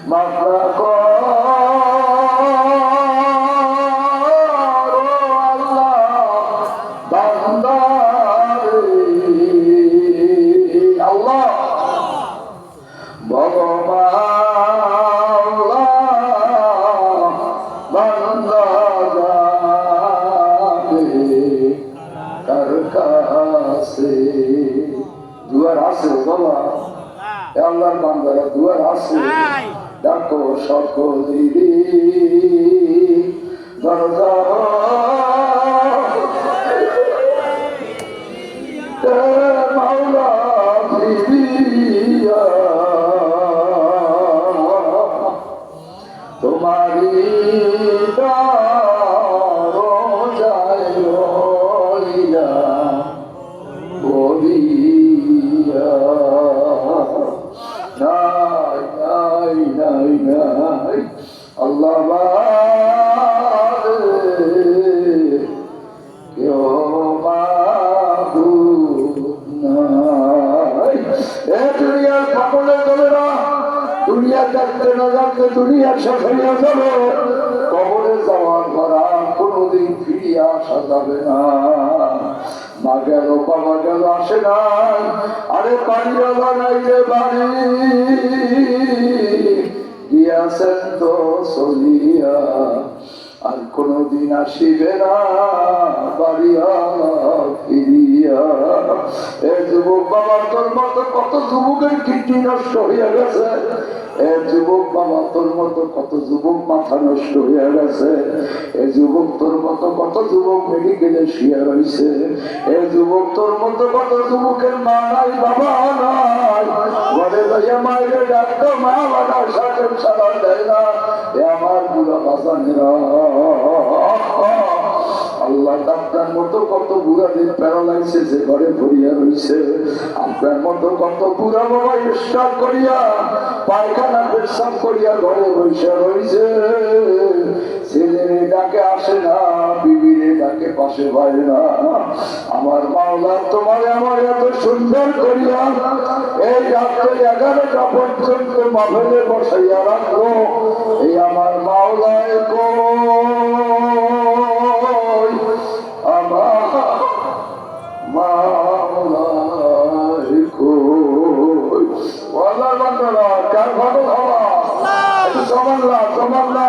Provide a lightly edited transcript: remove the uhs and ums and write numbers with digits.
মাফলা করো আল্লাহ বান্দারে আল্লাহ ভগবান বান্দা কার কাছে দুয়ার আছে বাবা আল্লাহর বান্দারা দুয়ার আছে ডাকো সকলেরই দরজা মাওলা ফিরিয়া তোমারি দরজায় রইয়া বলিয়া নাই নাই নাই নাই আল্লাহ কেউ মাবুদ নাই। এ দুনিয়ার সকলে চলে না, দুনিয়া দেখতে না জানতে দুনিয়া শেষ হইয়া যাবে, কবরে যাওয়ার পর আর কোনোদিন ফিরিয়ে আসা যাবে না। মা গেল বাবা গেল আসে নাই, আরে বাড়িওয়ালা নাই রে বাড়ি গিয়াছেন তো চলিয়া, আর কোনদিন আসিবে না বাড়িওয়ালা ফিরিয়া। এ যুবক বাবা তোর মতো কত যুবকের কিডনি নষ্ট হইয়া গেছে, এ যুবক বাবা তোর মতো কত যুবক মাথা নষ্ট হইয়া গেছে, এ যুবক তোর মতো কত যুবক মেডিকেলে শুয়ে রয়েছে, এ যুবক তোর মতো কত যুবকের মা নাই বাবা নাই, ঘরে যাইয়া মায়ের ডাক্তার মা বাবার সাথে সারা দেয় না। এ আমার বুড়া বাজানেরা আল্লাহ আপনার মতো কত বুড়াদের প্যারালাইসিস ঘরে ভরিয়া রয়েছে, আপনার মতো কত বুড়া বাবা স্টার করিয়া পায়খানা পেশাব করিয়া ঘরে বসে রয়েছে, ছেলের ডাকে আসে না, বিবির ডাকে পাশে পায় না। আমার মাওলা তোমার আমার এত সুন্দর করিয়া এই রাত্রে 11টা পর্যন্ত মাহফিলে বসাইয়া রাখলো, এই আমার মাওলায় কার ভালো হওয়া জমাল্লা